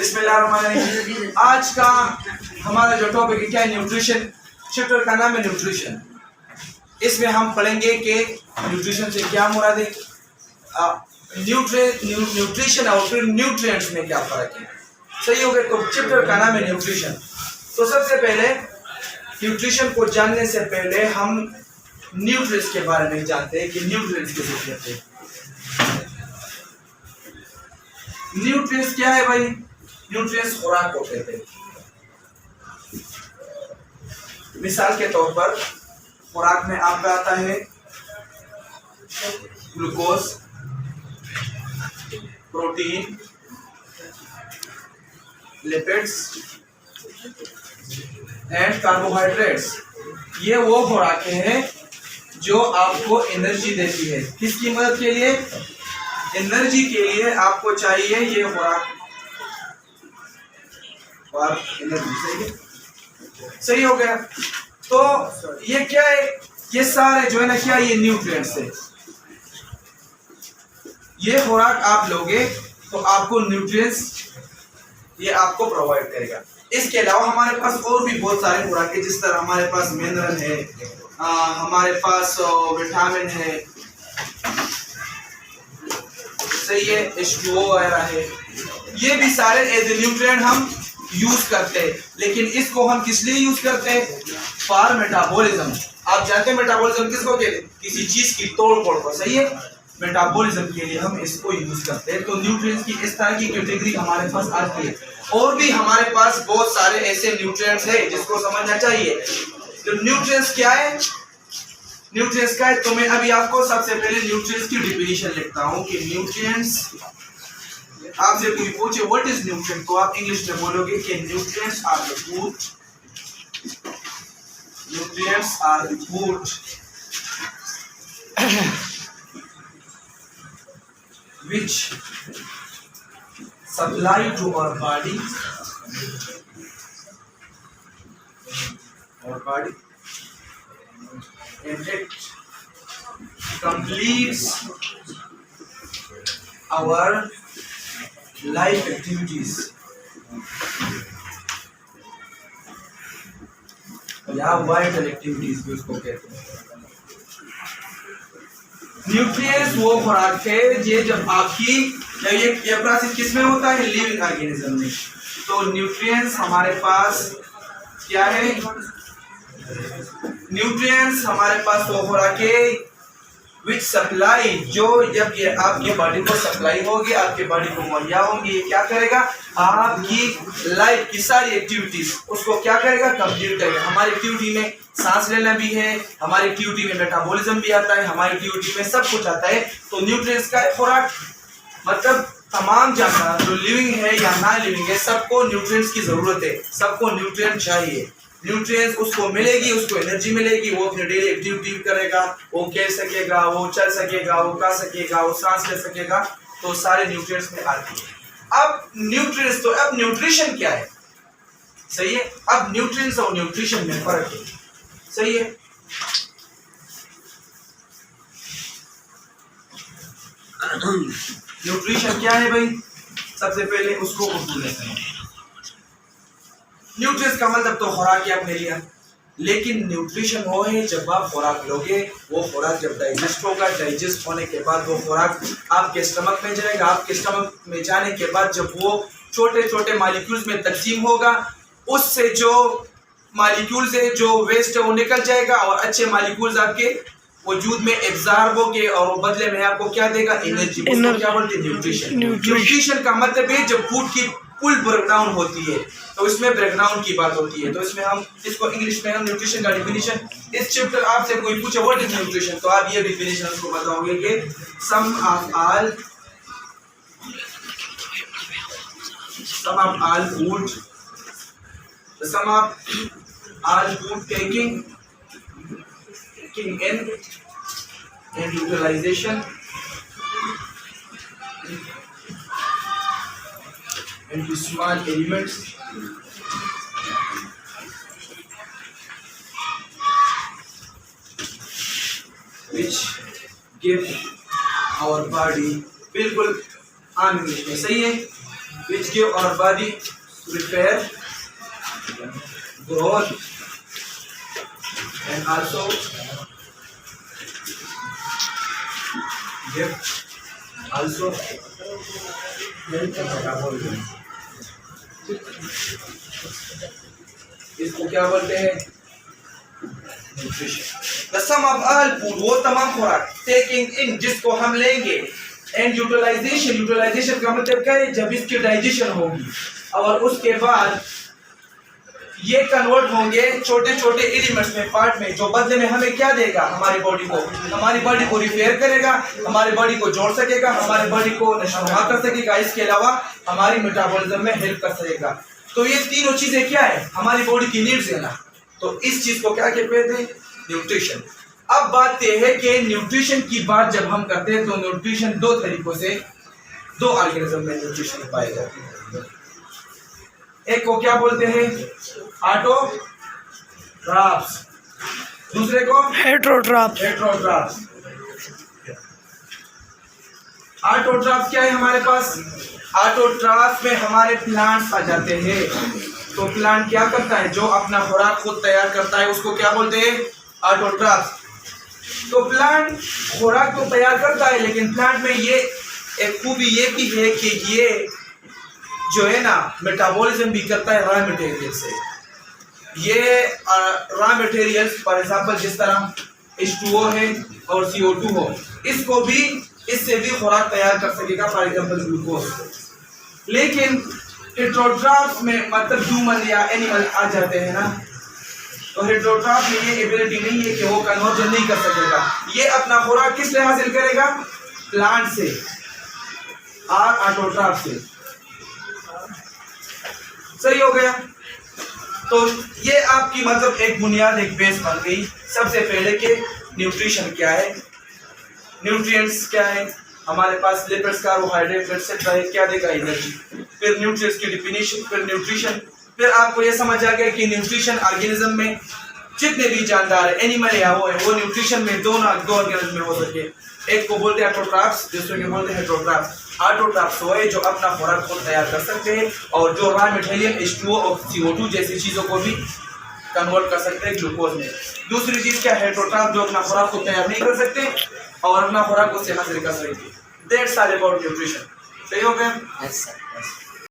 बिस्मिल्लाहिर्रहमानिर्रहीम। आज का हमारा जो टॉपिक है क्या है, न्यूट्रिशन। चैप्टर का नाम है न्यूट्रिशन। इसमें हम पढ़ेंगे कि न्यूट्रिशन से क्या मुराद है, न्यूट्रिशन और फिर न्यूट्रिएंट्स में क्या फर्क है। सही हो गया। तो चैप्टर का नाम है न्यूट्रिशन। तो सबसे पहले न्यूट्रिशन को जानने से पहले हम न्यूट्रिएंट्स के बारे में जानते हैं कि न्यूट्रिएंट्स किसे कहते हैं। न्यूट्रिएंट्स क्या है भाई? न्यूट्रिएंट्स खुराक को कहते हैं। मिसाल के तौर पर खुराक में आपका आता है glucose, protein, lipids and carbohydrates. ये वो खुराकें हैं जो आपको एनर्जी देती है। किसकी मदद के लिए? एनर्जी के लिए आपको चाहिए ये खुराक और एनर्जी। सही है, सही हो गया। तो ये क्या है, ये सारे जो है ना क्या, ये न्यूट्रिएंट्स है। ये खुराक आप लोगे तो आपको न्यूट्रिएंट्स ये आपको प्रोवाइड करेगा। इसके अलावा हमारे पास और भी बहुत सारे खुराक है, जिस तरह हमारे पास मिनरल है, हमारे पास विटामिन है, सही है, H2O वगैरह है। ये भी सारे एज ए न्यूट्रिएंट हम यूज करते हैं। लेकिन इसको हम किस लिए यूज करते हैं? For metabolism. आप जानते हैं मेटाबॉलिज्म किसको कहते हैं? किसी चीज की तोड़ फोड़ को। सही है, मेटाबॉलिज्म के लिए हम इसको यूज करते हैं। तो न्यूट्रिएंट्स की इस तरह की कैटेगरी हमारे पास आती है। और भी हमारे पास बहुत सारे ऐसे न्यूट्रिएंट्स है जिसको समझना चाहिए। तो न्यूट्रिएंट्स क्या है? न्यूट्रिएंट्स क्या है? तो मैं अभी आपको सबसे पहले न्यूट्रिएंट्स की डिफिनीशन लिखता हूँ कि न्यूट्रिएंट्स, आपसे कोई पूछे व्हाट इज न्यूट्रिएंट, तो आप इंग्लिश में बोलोगे कि nutrients are the food, nutrients are the food which supply to our body and it completes our life activities या वाइटल एक्टिविटीज भी उसको कहते हैं। न्यूट्रिएंट्स वो खुराक है ये जब आपकी ये प्रोसेस किसमें होता है? लिविंग ऑर्गेनिज्म में। तो न्यूट्रिएंट्स हमारे पास क्या है? न्यूट्रिएंट्स हमारे पास वो खुराक है विच सप्लाई, जो जब ये आपकी बॉडी को सप्लाई होगी, आपके बॉडी को मुहैया होंगी, ये क्या करेगा? आपकी लाइफ की सारी एक्टिविटीज उसको क्या करेगा? कंप्लीट करेगा। हमारी एक्टिविटी में सांस लेना भी है, हमारी एक्टिविटी में मेटाबॉलिज्म भी आता है, हमारी एक्टिविटी में सब कुछ आता है। तो न्यूट्रिएंट्स का खुराक मतलब तमाम जानवर जो लिविंग है या ना लिविंग है, सबको न्यूट्रिएंट्स की जरूरत है, सबको न्यूट्रिएंट चाहिए। न्यूट्रिएंट्स उसको मिलेगी, उसको एनर्जी मिलेगी, वो अपनी डेली एक्टिविटी करेगा, वो खेल सकेगा, वो चल सकेगा, वो खा सकेगा, वो सांस ले सकेगा। तो सारे न्यूट्रिएंट्स में आती है। अब न्यूट्रिएंट्स, तो अब न्यूट्रिशन क्या है? सही है। अब न्यूट्रिएंट्स और न्यूट्रिशन में फर्क है। सही है। न्यूट्रिशन क्या है भाई? सबसे पहले उसको उर्दू में समझो। न्यूट्रिएंट्स का मतलब तो खुराक ही आपने लिया, लेकिन न्यूट्रिशन वो है जब आप खुराक लोगे, वो खुराक जब डाइजेस्ट होगा, डाइजेस्ट होने के बाद वो खुराक आपके स्टमक में जाएगा, आपके स्टमक में जाने के बाद जब वो छोटे छोटे मॉलिक्यूल्स में तकसीम होगा, उससे जो मॉलिक्यूल्स है, जो वेस्ट है, वो निकल जाएगा और अच्छे मॉलिक्यूल्स आपके वजूद में एब्जॉर्ब होंगे और वो बदले में आपको क्या देगा? एनर्जी। उसको क्या बोलते हैं? न्यूट्रिशन। न्यूट्रिशन का मतलब है जब फूड की फुल ब्रेकडाउन होती है, तो इसमें ब्रेकडाउन की बात होती है। तो इसमें हम इसको इंग्लिश में हम न्यूट्रिशन का डिफिनीशन, इस चैप्टर आपसे कोई पूछे व्हाट इज न्यूट्रिशन, तो आप ये डिफिनीशन उसको बताओगे कि sum of all food, sum of all food taking in and utilization into small elements which give our body, बिल्कुल आम इंग्लिश में। सही है। which give our body repair, growth, and also give also इसको क्या बोलते हैं? Nutrition. The sum of all food, वो तमाम खुराक, टेकिंग इन, जिसको हम लेंगे, एंड यूटिलाइजेशन, यूटिलाइजेशन का मतलब क्या है? जब इसकी डाइजेशन होगी और उसके बाद ये कन्वर्ट होंगे छोटे छोटे एलिमेंट्स में, पार्ट में, जो बदले में हमें क्या देगा? हमारी बॉडी को रिपेयर करेगा, हमारी बॉडी को जोड़ सकेगा, हमारी बॉडी को नशोनुमा कर सकेगा, इसके अलावा हमारी मेटाबॉलिज्म में हेल्प कर सकेगा। तो ये तीनों चीजें क्या है? हमारी बॉडी की नीड्स है ना। तो इस चीज को क्या कहते हैं? न्यूट्रिशन। अब बात यह है कि न्यूट्रिशन की बात जब हम करते हैं तो न्यूट्रिशन दो तरीकों से, दो ऑर्गेनिज्म में न्यूट्रिशन पाए जाते हैं। एक को क्या बोलते हैं? ऑटोट्रॉफ्स, दूसरे को हेटेरोट्रॉफ्स। ऑटोट्रॉफ्स क्या है हमारे पास? ऑटोट्रॉफ्स में हमारे प्लांट्स आ जाते हैं। तो प्लांट क्या करता है? जो अपना खुराक खुद तैयार करता है उसको क्या बोलते हैं? ऑटोट्रॉफ्स। तो प्लांट खुराक तो तैयार करता है, लेकिन प्लांट में ये एक खूबी ये भी है कि ये जो है ना मेटाबॉलिज्म भी करता है रॉ मटेरियल से। ये रॉ मटेरियल्स फॉर एग्जांपल जिस तरह H2O है और CO2 हो, इसको भी, इससे भी खुराक तैयार कर सकेगा, फॉर एग्जांपल ग्लूकोज। लेकिन हेटेरोट्रॉफ्स में मतलब ह्यूमन या एनिमल आ जाते हैं ना, तो हेटेरोट्रॉफ में ये एबिलिटी नहीं है कि वो कन्वर्जन नहीं कर सकेगा। ये अपना खुराक किस से हासिल करेगा? प्लांट से और ऑटोट्रॉफ से। सही हो गया? तो ये आपकी मतलब एक बुनियाद, एक बेस बन गई। सबसे पहले के न्यूट्रिशन क्या है, न्यूट्रिएंट्स क्या है, हमारे पास लिपिड्स, कार्बोहाइड्रेट, एटसेट्रा है, क्या देगा? एनर्जी। फिर न्यूट्रिएंट्स की डिफिनीशन, फिर न्यूट्रिशन। फिर आपको ये समझ आ गया कि न्यूट्रिशन ऑर्गेनिज्म में जितने भी जानदार है, एनिमल या वो है, वो न्यूट्रिशन में दो ऑर्गेनिज्म में हो सके। एक को बोलते हैं ऑटोट्रॉफ्स, दूसरे को बोलते हैं हेटेरोट्रॉफ्स। ऑटोट्रॉफ्स वो है जो अपना खुराक खुद तैयार कर सकते हैं और जो रॉ मटेरियल H2O और CO2 जैसी चीजों को भी कन्वर्ट कर सकते हैं ग्लूकोज में। दूसरी चीज क्या है? हेटेरोट्रॉफ, जो अपना खुराक खुद तैयार नहीं कर सकते और अपना खुराक उससे हासिल कर सकते। That's all about nutrition. सही हो गया? Yes sir.